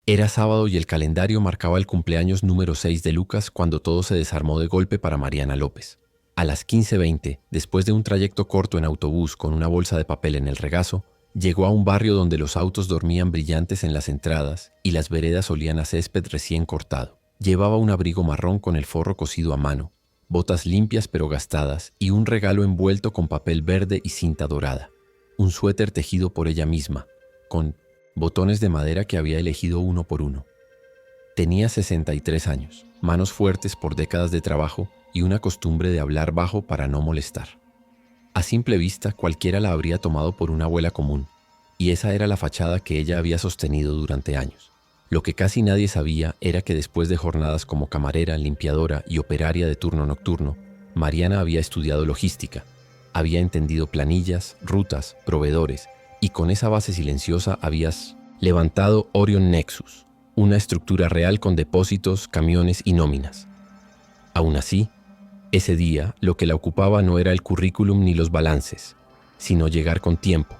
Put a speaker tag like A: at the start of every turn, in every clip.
A: Era sábado y el calendario marcaba el cumpleaños número 6 de Lucas cuando todo se desarmó de golpe para Mariana López. A las 15:20, después de un trayecto corto en autobús con una bolsa de papel en el regazo, llegó a un barrio donde los autos dormían brillantes en las entradas y las veredas olían a césped recién cortado. Llevaba un abrigo marrón con el forro cosido a mano, botas limpias pero gastadas y un regalo envuelto con papel verde y cinta dorada. Un suéter tejido por ella misma, con botones de madera que había elegido uno por uno. Tenía 63 años, manos fuertes por décadas de trabajo y una costumbre de hablar bajo para no molestar. A simple vista, cualquiera la habría tomado por una abuela común, y esa era la fachada que ella había sostenido durante años. Lo que casi nadie sabía era que después de jornadas como camarera, limpiadora y operaria de turno nocturno, Mariana había estudiado logística, había entendido planillas, rutas, proveedores, y con esa base silenciosa habías levantado Orion Nexus, una estructura real con depósitos, camiones y nóminas. Aún así, ese día lo que la ocupaba no era el currículum ni los balances, sino llegar con tiempo,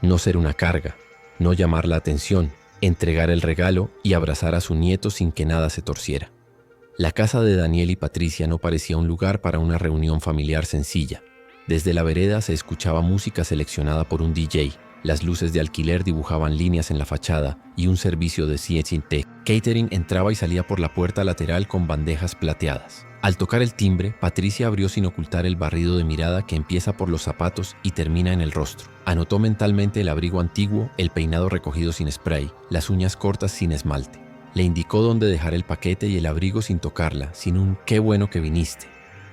A: no ser una carga, no llamar la atención, entregar el regalo y abrazar a su nieto sin que nada se torciera. La casa de Daniel y Patricia no parecía un lugar para una reunión familiar sencilla. Desde la vereda se escuchaba música seleccionada por un DJ, las luces de alquiler dibujaban líneas en la fachada y un servicio de CHT Catering entraba y salía por la puerta lateral con bandejas plateadas. Al tocar el timbre, Patricia abrió sin ocultar el barrido de mirada que empieza por los zapatos y termina en el rostro. Anotó mentalmente el abrigo antiguo, el peinado recogido sin spray, las uñas cortas sin esmalte. Le indicó dónde dejar el paquete y el abrigo sin tocarla, sin un «qué bueno que viniste».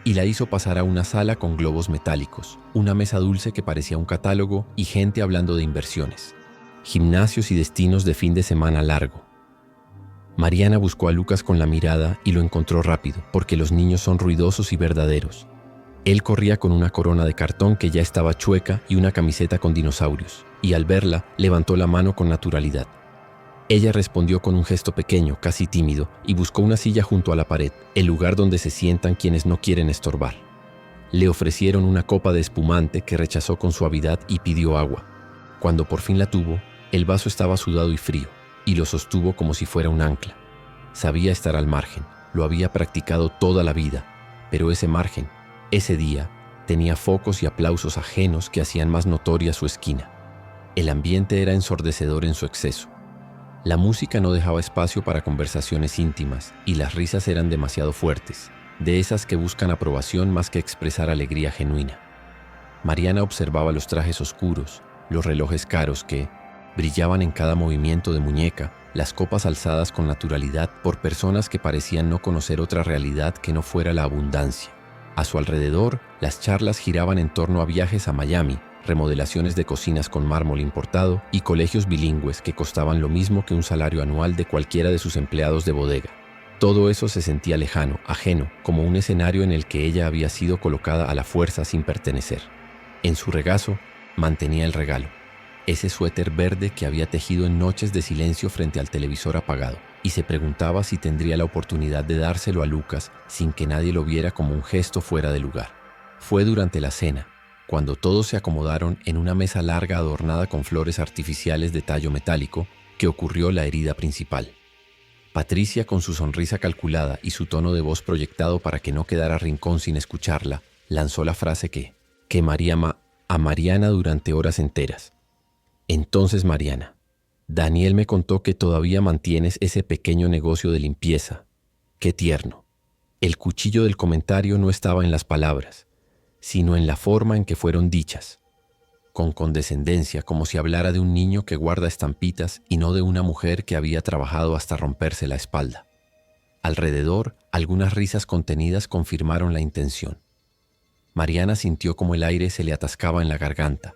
A: Y la hizo pasar a una sala con globos metálicos, una mesa dulce que parecía un catálogo y gente hablando de inversiones, gimnasios y destinos de fin de semana largo. Mariana buscó a Lucas con la mirada y lo encontró rápido, porque los niños son ruidosos y verdaderos. Él corría con una corona de cartón que ya estaba chueca y una camiseta con dinosaurios, y al verla, levantó la mano con naturalidad. Ella respondió con un gesto pequeño, casi tímido, y buscó una silla junto a la pared, el lugar donde se sientan quienes no quieren estorbar. Le ofrecieron una copa de espumante que rechazó con suavidad y pidió agua. Cuando por fin la tuvo, el vaso estaba sudado y frío, y lo sostuvo como si fuera un ancla. Sabía estar al margen, lo había practicado toda la vida, pero ese margen, ese día, tenía focos y aplausos ajenos que hacían más notoria su esquina. El ambiente era ensordecedor en su exceso. La música no dejaba espacio para conversaciones íntimas y las risas eran demasiado fuertes, de esas que buscan aprobación más que expresar alegría genuina. Mariana observaba los trajes oscuros, los relojes caros que brillaban en cada movimiento de muñeca, las copas alzadas con naturalidad por personas que parecían no conocer otra realidad que no fuera la abundancia. A su alrededor, las charlas giraban en torno a viajes a Miami, remodelaciones de cocinas con mármol importado y colegios bilingües que costaban lo mismo que un salario anual de cualquiera de sus empleados de bodega. Todo eso se sentía lejano, ajeno, como un escenario en el que ella había sido colocada a la fuerza sin pertenecer. En su regazo, mantenía el regalo, ese suéter verde que había tejido en noches de silencio frente al televisor apagado, y se preguntaba si tendría la oportunidad de dárselo a Lucas sin que nadie lo viera como un gesto fuera de lugar. Fue durante la cena, cuando todos se acomodaron en una mesa larga adornada con flores artificiales de tallo metálico, que ocurrió la herida principal. Patricia, con su sonrisa calculada y su tono de voz proyectado para que no quedara rincón sin escucharla, lanzó la frase que quemaría a Mariana durante horas enteras. Entonces, Mariana, Daniel me contó que todavía mantienes ese pequeño negocio de limpieza. ¡Qué tierno! El cuchillo del comentario no estaba en las palabras, sino en la forma en que fueron dichas, con condescendencia, como si hablara de un niño que guarda estampitas y no de una mujer que había trabajado hasta romperse la espalda. Alrededor, algunas risas contenidas confirmaron la intención. Mariana sintió como el aire se le atascaba en la garganta.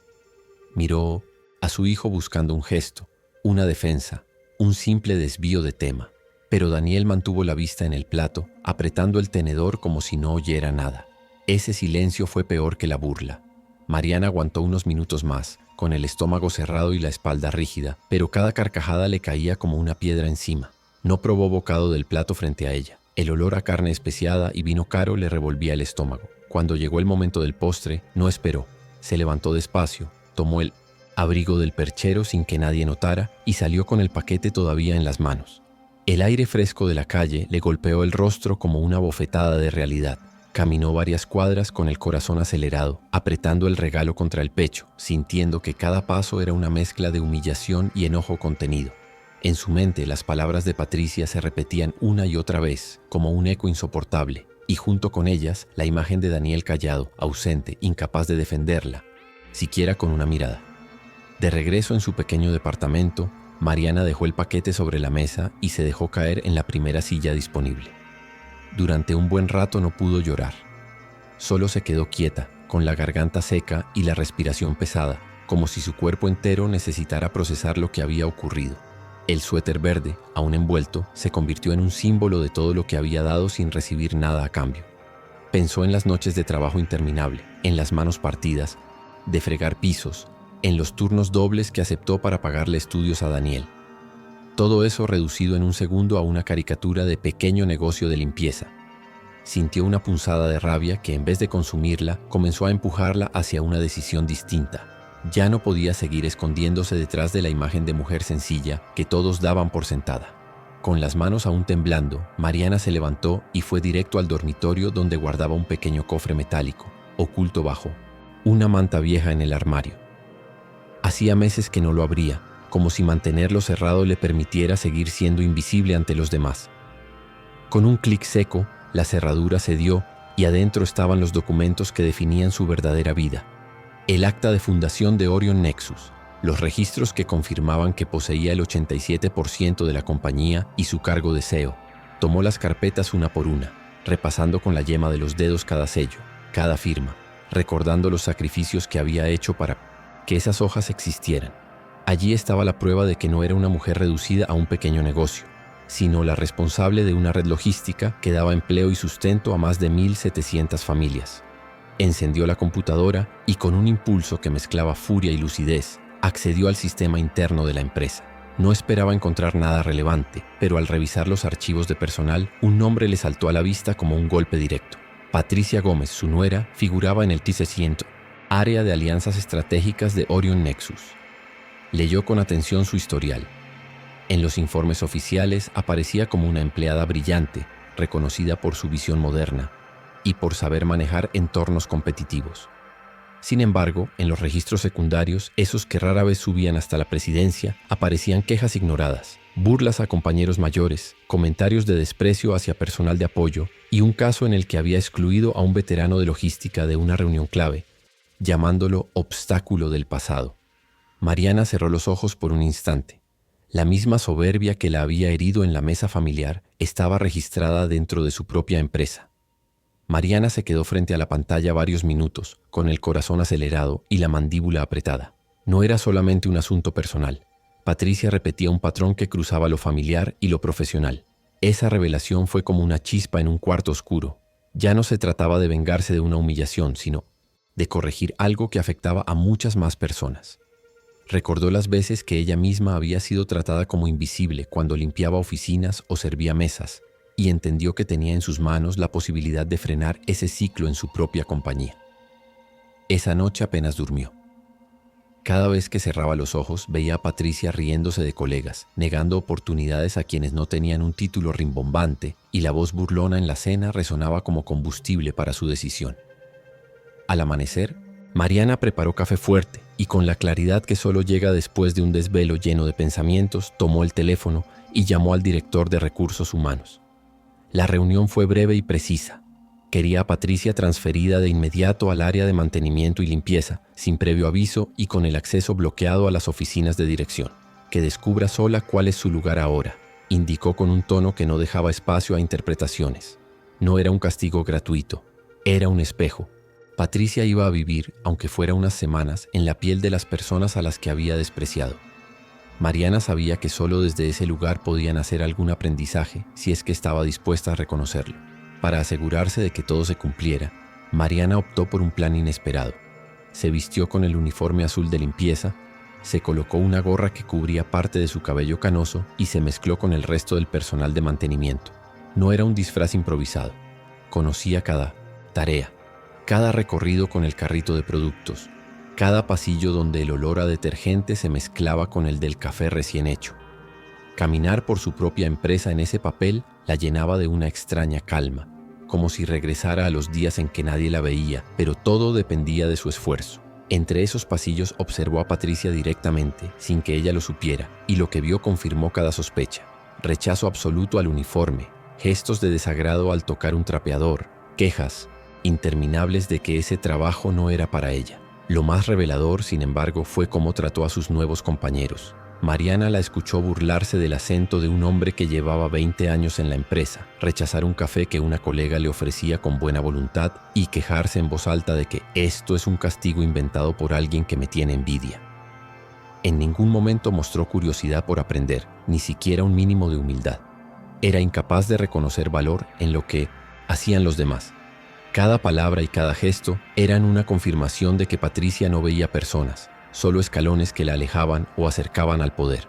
A: Miró a su hijo buscando un gesto, una defensa, un simple desvío de tema, pero Daniel mantuvo la vista en el plato, apretando el tenedor como si no oyera nada. Ese silencio fue peor que la burla. Mariana aguantó unos minutos más, con el estómago cerrado y la espalda rígida, pero cada carcajada le caía como una piedra encima. No probó bocado del plato frente a ella. El olor a carne especiada y vino caro le revolvía el estómago. Cuando llegó el momento del postre, no esperó. Se levantó despacio, tomó el abrigo del perchero sin que nadie notara, y salió con el paquete todavía en las manos. El aire fresco de la calle le golpeó el rostro como una bofetada de realidad. Caminó varias cuadras con el corazón acelerado, apretando el regalo contra el pecho, sintiendo que cada paso era una mezcla de humillación y enojo contenido. En su mente las palabras de Patricia se repetían una y otra vez, como un eco insoportable, y junto con ellas la imagen de Daniel callado, ausente, incapaz de defenderla, siquiera con una mirada. De regreso en su pequeño departamento, Mariana dejó el paquete sobre la mesa y se dejó caer en la primera silla disponible. Durante un buen rato no pudo llorar. Solo se quedó quieta, con la garganta seca y la respiración pesada, como si su cuerpo entero necesitara procesar lo que había ocurrido. El suéter verde, aún envuelto, se convirtió en un símbolo de todo lo que había dado sin recibir nada a cambio. Pensó en las noches de trabajo interminable, en las manos partidas, de fregar pisos, en los turnos dobles que aceptó para pagarle estudios a Daniel. Todo eso reducido en un segundo a una caricatura de pequeño negocio de limpieza. Sintió una punzada de rabia que, en vez de consumirla, comenzó a empujarla hacia una decisión distinta. Ya no podía seguir escondiéndose detrás de la imagen de mujer sencilla que todos daban por sentada. Con las manos aún temblando, Mariana se levantó y fue directo al dormitorio donde guardaba un pequeño cofre metálico, oculto bajo una manta vieja en el armario. Hacía meses que no lo abría, como si mantenerlo cerrado le permitiera seguir siendo invisible ante los demás. Con un clic seco, la cerradura cedió y adentro estaban los documentos que definían su verdadera vida. El acta de fundación de Orion Nexus, los registros que confirmaban que poseía el 87% de la compañía y su cargo de CEO. Tomó las carpetas una por una, repasando con la yema de los dedos cada sello, cada firma, recordando los sacrificios que había hecho para que esas hojas existieran. Allí estaba la prueba de que no era una mujer reducida a un pequeño negocio, sino la responsable de una red logística que daba empleo y sustento a más de 1.700 familias. Encendió la computadora y con un impulso que mezclaba furia y lucidez, accedió al sistema interno de la empresa. No esperaba encontrar nada relevante, pero al revisar los archivos de personal, un nombre le saltó a la vista como un golpe directo. Patricia Gómez, su nuera, figuraba en el TC100, área de alianzas estratégicas de Orion Nexus. Leyó con atención su historial. En los informes oficiales aparecía como una empleada brillante, reconocida por su visión moderna y por saber manejar entornos competitivos. Sin embargo, en los registros secundarios, esos que rara vez subían hasta la presidencia, aparecían quejas ignoradas, burlas a compañeros mayores, comentarios de desprecio hacia personal de apoyo y un caso en el que había excluido a un veterano de logística de una reunión clave, llamándolo obstáculo del pasado. Mariana cerró los ojos por un instante. La misma soberbia que la había herido en la mesa familiar estaba registrada dentro de su propia empresa. Mariana se quedó frente a la pantalla varios minutos, con el corazón acelerado y la mandíbula apretada. No era solamente un asunto personal. Patricia repetía un patrón que cruzaba lo familiar y lo profesional. Esa revelación fue como una chispa en un cuarto oscuro. Ya no se trataba de vengarse de una humillación, sino de corregir algo que afectaba a muchas más personas. Recordó las veces que ella misma había sido tratada como invisible cuando limpiaba oficinas o servía mesas, y entendió que tenía en sus manos la posibilidad de frenar ese ciclo en su propia compañía. Esa noche apenas durmió. Cada vez que cerraba los ojos veía a Patricia riéndose de colegas, negando oportunidades a quienes no tenían un título rimbombante, y la voz burlona en la cena resonaba como combustible para su decisión. Al amanecer, Mariana preparó café fuerte y con la claridad que solo llega después de un desvelo lleno de pensamientos, tomó el teléfono y llamó al director de Recursos Humanos. La reunión fue breve y precisa. Quería a Patricia transferida de inmediato al área de mantenimiento y limpieza, sin previo aviso y con el acceso bloqueado a las oficinas de dirección. Que descubra sola cuál es su lugar ahora, indicó con un tono que no dejaba espacio a interpretaciones. No era un castigo gratuito, era un espejo. Patricia iba a vivir, aunque fuera unas semanas, en la piel de las personas a las que había despreciado. Mariana sabía que solo desde ese lugar podían hacer algún aprendizaje si es que estaba dispuesta a reconocerlo. Para asegurarse de que todo se cumpliera, Mariana optó por un plan inesperado. Se vistió con el uniforme azul de limpieza, se colocó una gorra que cubría parte de su cabello canoso y se mezcló con el resto del personal de mantenimiento. No era un disfraz improvisado. Conocía cada tarea, cada recorrido con el carrito de productos, cada pasillo donde el olor a detergente se mezclaba con el del café recién hecho. Caminar por su propia empresa en ese papel la llenaba de una extraña calma, como si regresara a los días en que nadie la veía, pero todo dependía de su esfuerzo. Entre esos pasillos observó a Patricia directamente, sin que ella lo supiera, y lo que vio confirmó cada sospecha. Rechazo absoluto al uniforme, gestos de desagrado al tocar un trapeador, quejas interminables de que ese trabajo no era para ella. Lo más revelador, sin embargo, fue cómo trató a sus nuevos compañeros. Mariana la escuchó burlarse del acento de un hombre que llevaba 20 años en la empresa, rechazar un café que una colega le ofrecía con buena voluntad y quejarse en voz alta de que esto es un castigo inventado por alguien que me tiene envidia. En ningún momento mostró curiosidad por aprender, ni siquiera un mínimo de humildad. Era incapaz de reconocer valor en lo que hacían los demás. Cada palabra y cada gesto eran una confirmación de que Patricia no veía personas, solo escalones que la alejaban o acercaban al poder.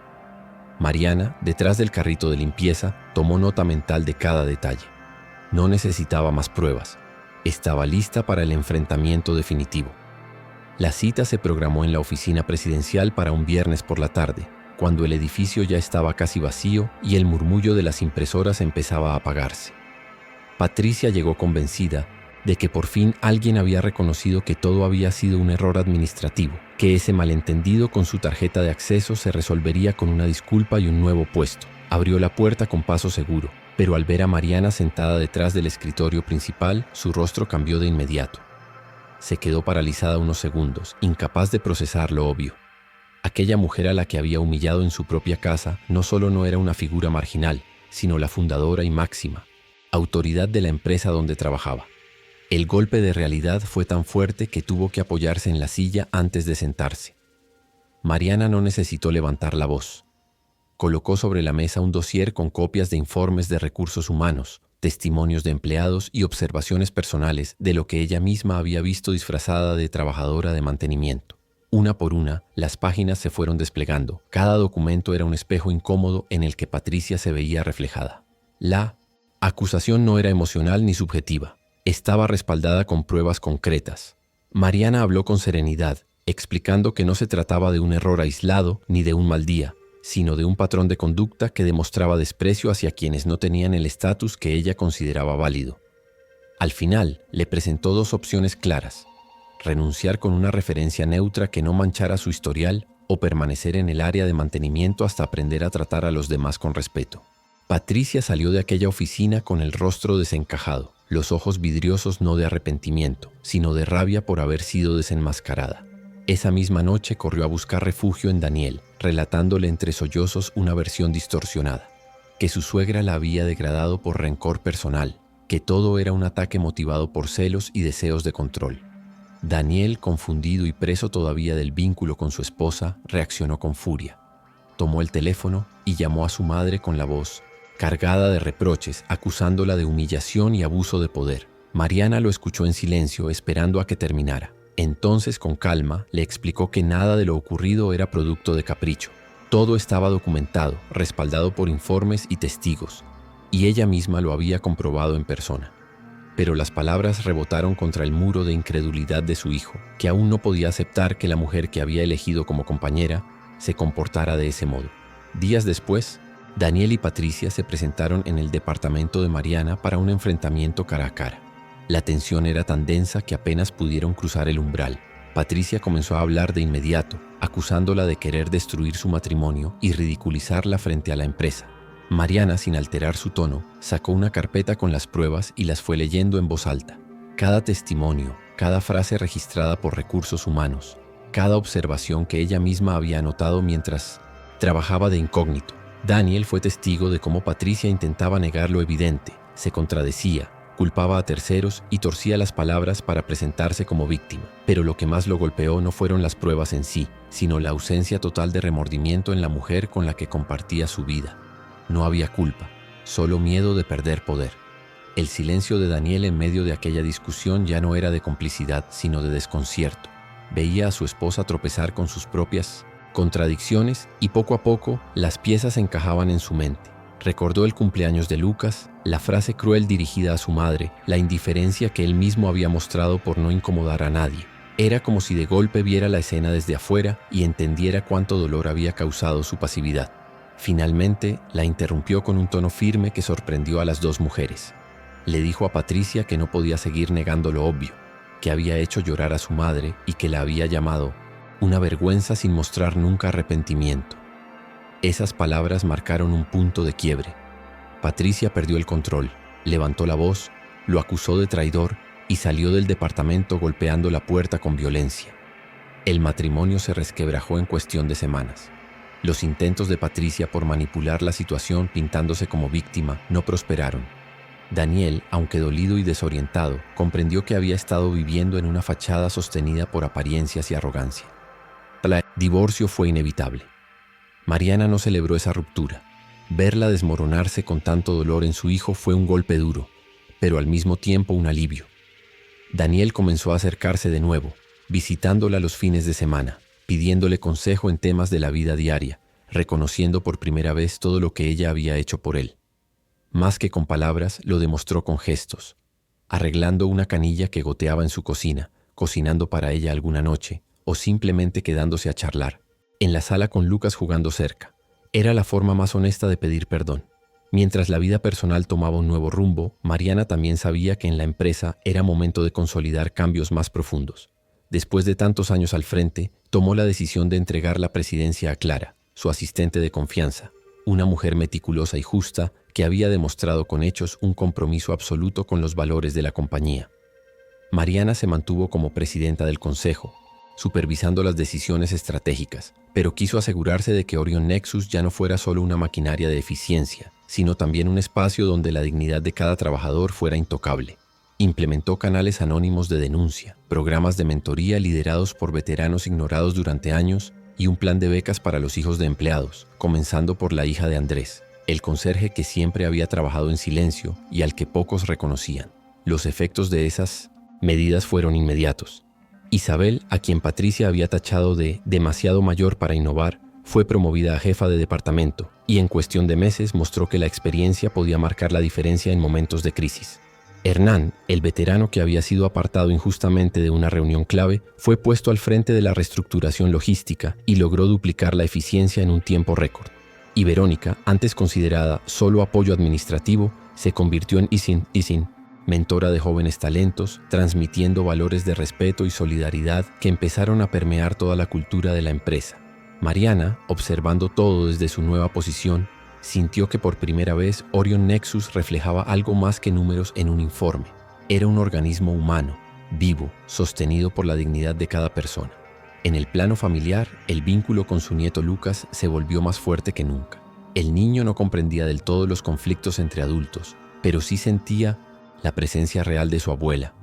A: Mariana, detrás del carrito de limpieza, tomó nota mental de cada detalle. No necesitaba más pruebas. Estaba lista para el enfrentamiento definitivo. La cita se programó en la oficina presidencial para un viernes por la tarde, cuando el edificio ya estaba casi vacío y el murmullo de las impresoras empezaba a apagarse. Patricia llegó convencida de que por fin alguien había reconocido que todo había sido un error administrativo, que ese malentendido con su tarjeta de acceso se resolvería con una disculpa y un nuevo puesto. Abrió la puerta con paso seguro, pero al ver a Mariana sentada detrás del escritorio principal, su rostro cambió de inmediato. Se quedó paralizada unos segundos, incapaz de procesar lo obvio. Aquella mujer a la que había humillado en su propia casa no solo no era una figura marginal, sino la fundadora y máxima autoridad de la empresa donde trabajaba. El golpe de realidad fue tan fuerte que tuvo que apoyarse en la silla antes de sentarse. Mariana no necesitó levantar la voz. Colocó sobre la mesa un dossier con copias de informes de recursos humanos, testimonios de empleados y observaciones personales de lo que ella misma había visto disfrazada de trabajadora de mantenimiento. Una por una, las páginas se fueron desplegando. Cada documento era un espejo incómodo en el que Patricia se veía reflejada. La acusación no era emocional ni subjetiva. Estaba respaldada con pruebas concretas. Mariana habló con serenidad, explicando que no se trataba de un error aislado ni de un mal día, sino de un patrón de conducta que demostraba desprecio hacia quienes no tenían el estatus que ella consideraba válido. Al final, le presentó dos opciones claras: renunciar con una referencia neutra que no manchara su historial o permanecer en el área de mantenimiento hasta aprender a tratar a los demás con respeto. Patricia salió de aquella oficina con el rostro desencajado, los ojos vidriosos no de arrepentimiento, sino de rabia por haber sido desenmascarada. Esa misma noche corrió a buscar refugio en Daniel, relatándole entre sollozos una versión distorsionada, que su suegra la había degradado por rencor personal, que todo era un ataque motivado por celos y deseos de control. Daniel, confundido y preso todavía del vínculo con su esposa, reaccionó con furia. Tomó el teléfono y llamó a su madre con la voz cargada de reproches, acusándola de humillación y abuso de poder. Mariana lo escuchó en silencio, esperando a que terminara. Entonces, con calma, le explicó que nada de lo ocurrido era producto de capricho. Todo estaba documentado, respaldado por informes y testigos, y ella misma lo había comprobado en persona. Pero las palabras rebotaron contra el muro de incredulidad de su hijo, que aún no podía aceptar que la mujer que había elegido como compañera se comportara de ese modo. Días después, Daniel y Patricia se presentaron en el departamento de Mariana para un enfrentamiento cara a cara. La tensión era tan densa que apenas pudieron cruzar el umbral. Patricia comenzó a hablar de inmediato, acusándola de querer destruir su matrimonio y ridiculizarla frente a la empresa. Mariana, sin alterar su tono, sacó una carpeta con las pruebas y las fue leyendo en voz alta. Cada testimonio, cada frase registrada por recursos humanos, cada observación que ella misma había anotado mientras trabajaba de incógnito. Daniel fue testigo de cómo Patricia intentaba negar lo evidente, se contradecía, culpaba a terceros y torcía las palabras para presentarse como víctima. Pero lo que más lo golpeó no fueron las pruebas en sí, sino la ausencia total de remordimiento en la mujer con la que compartía su vida. No había culpa, solo miedo de perder poder. El silencio de Daniel en medio de aquella discusión ya no era de complicidad, sino de desconcierto. Veía a su esposa tropezar con sus propias contradicciones y poco a poco las piezas encajaban en su mente. Recordó el cumpleaños de Lucas, la frase cruel dirigida a su madre, la indiferencia que él mismo había mostrado por no incomodar a nadie. Era como si de golpe viera la escena desde afuera y entendiera cuánto dolor había causado su pasividad. Finalmente, la interrumpió con un tono firme que sorprendió a las dos mujeres. Le dijo a Patricia que no podía seguir negando lo obvio, que había hecho llorar a su madre y que la había llamado una vergüenza sin mostrar nunca arrepentimiento. Esas palabras marcaron un punto de quiebre. Patricia perdió el control, levantó la voz, lo acusó de traidor y salió del departamento golpeando la puerta con violencia. El matrimonio se resquebrajó en cuestión de semanas. Los intentos de Patricia por manipular la situación pintándose como víctima no prosperaron. Daniel, aunque dolido y desorientado, comprendió que había estado viviendo en una fachada sostenida por apariencias y arrogancia. El divorcio fue inevitable. Mariana no celebró esa ruptura. Verla desmoronarse con tanto dolor en su hijo fue un golpe duro, pero al mismo tiempo un alivio. Daniel comenzó a acercarse de nuevo, visitándola los fines de semana, pidiéndole consejo en temas de la vida diaria, reconociendo por primera vez todo lo que ella había hecho por él. Más que con palabras, lo demostró con gestos, arreglando una canilla que goteaba en su cocina, cocinando para ella alguna noche, o simplemente quedándose a charlar, en la sala con Lucas jugando cerca. Era la forma más honesta de pedir perdón. Mientras la vida personal tomaba un nuevo rumbo, Mariana también sabía que en la empresa era momento de consolidar cambios más profundos. Después de tantos años al frente, tomó la decisión de entregar la presidencia a Clara, su asistente de confianza, una mujer meticulosa y justa que había demostrado con hechos un compromiso absoluto con los valores de la compañía. Mariana se mantuvo como presidenta del consejo, supervisando las decisiones estratégicas, pero quiso asegurarse de que Orion Nexus ya no fuera solo una maquinaria de eficiencia, sino también un espacio donde la dignidad de cada trabajador fuera intocable. Implementó canales anónimos de denuncia, programas de mentoría liderados por veteranos ignorados durante años y un plan de becas para los hijos de empleados, comenzando por la hija de Andrés, el conserje que siempre había trabajado en silencio y al que pocos reconocían. Los efectos de esas medidas fueron inmediatos. Isabel, a quien Patricia había tachado de demasiado mayor para innovar, fue promovida a jefa de departamento y en cuestión de meses mostró que la experiencia podía marcar la diferencia en momentos de crisis. Hernán, el veterano que había sido apartado injustamente de una reunión clave, fue puesto al frente de la reestructuración logística y logró duplicar la eficiencia en un tiempo récord. Y Verónica, antes considerada solo apoyo administrativo, se convirtió en Isin, mentora de jóvenes talentos, transmitiendo valores de respeto y solidaridad que empezaron a permear toda la cultura de la empresa. Mariana, observando todo desde su nueva posición, sintió que por primera vez Orion Nexus reflejaba algo más que números en un informe. Era un organismo humano, vivo, sostenido por la dignidad de cada persona. En el plano familiar, el vínculo con su nieto Lucas se volvió más fuerte que nunca. El niño no comprendía del todo los conflictos entre adultos, pero sí sentía la presencia real de su abuela.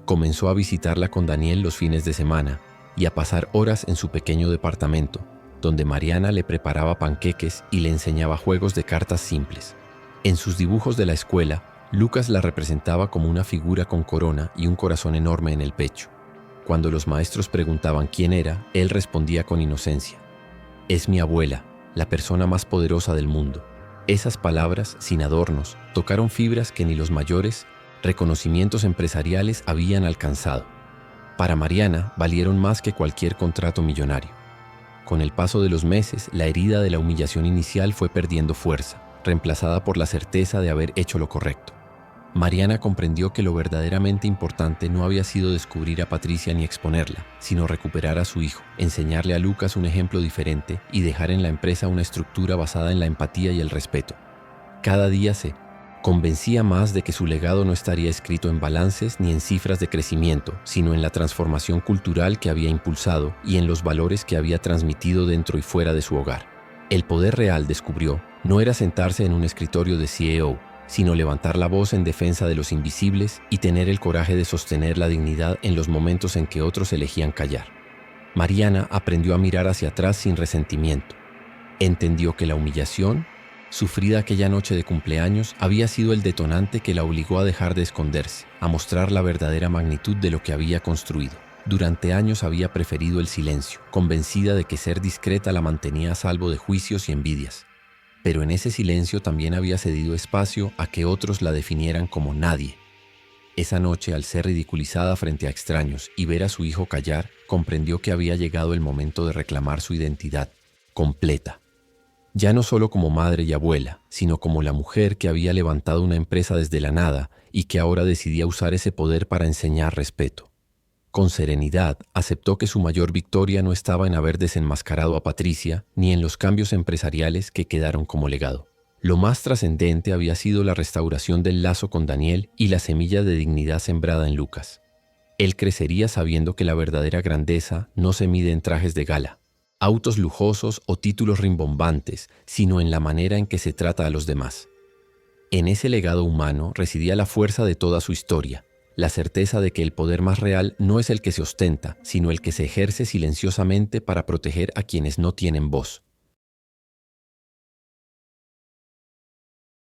A: Comenzó a visitarla con Daniel los fines de semana y a pasar horas en su pequeño departamento, donde Mariana le preparaba panqueques y le enseñaba juegos de cartas simples. En sus dibujos de la escuela, Lucas la representaba como una figura con corona y un corazón enorme en el pecho. Cuando los maestros preguntaban quién era, él respondía con inocencia: «Es mi abuela, la persona más poderosa del mundo». Esas palabras, sin adornos, tocaron fibras que ni los mayores reconocimientos empresariales habían alcanzado. Para Mariana, valieron más que cualquier contrato millonario. Con el paso de los meses, la herida de la humillación inicial fue perdiendo fuerza, reemplazada por la certeza de haber hecho lo correcto. Mariana comprendió que lo verdaderamente importante no había sido descubrir a Patricia ni exponerla, sino recuperar a su hijo, enseñarle a Lucas un ejemplo diferente y dejar en la empresa una estructura basada en la empatía y el respeto. Cada día se convencía más de que su legado no estaría escrito en balances ni en cifras de crecimiento, sino en la transformación cultural que había impulsado y en los valores que había transmitido dentro y fuera de su hogar. El poder real, descubrió, no era sentarse en un escritorio de CEO, sino levantar la voz en defensa de los invisibles y tener el coraje de sostener la dignidad en los momentos en que otros elegían callar. Mariana aprendió a mirar hacia atrás sin resentimiento. Entendió que la humillación sufrida aquella noche de cumpleaños había sido el detonante que la obligó a dejar de esconderse, a mostrar la verdadera magnitud de lo que había construido. Durante años había preferido el silencio, convencida de que ser discreta la mantenía a salvo de juicios y envidias. Pero en ese silencio también había cedido espacio a que otros la definieran como nadie. Esa noche, al ser ridiculizada frente a extraños y ver a su hijo callar, comprendió que había llegado el momento de reclamar su identidad completa. Ya no solo como madre y abuela, sino como la mujer que había levantado una empresa desde la nada y que ahora decidía usar ese poder para enseñar respeto. Con serenidad, aceptó que su mayor victoria no estaba en haber desenmascarado a Patricia ni en los cambios empresariales que quedaron como legado. Lo más trascendente había sido la restauración del lazo con Daniel y la semilla de dignidad sembrada en Lucas. Él crecería sabiendo que la verdadera grandeza no se mide en trajes de gala, autos lujosos o títulos rimbombantes, sino en la manera en que se trata a los demás. En ese legado humano residía la fuerza de toda su historia, la certeza de que el poder más real no es el que se ostenta, sino el que se ejerce silenciosamente para proteger a quienes no tienen voz.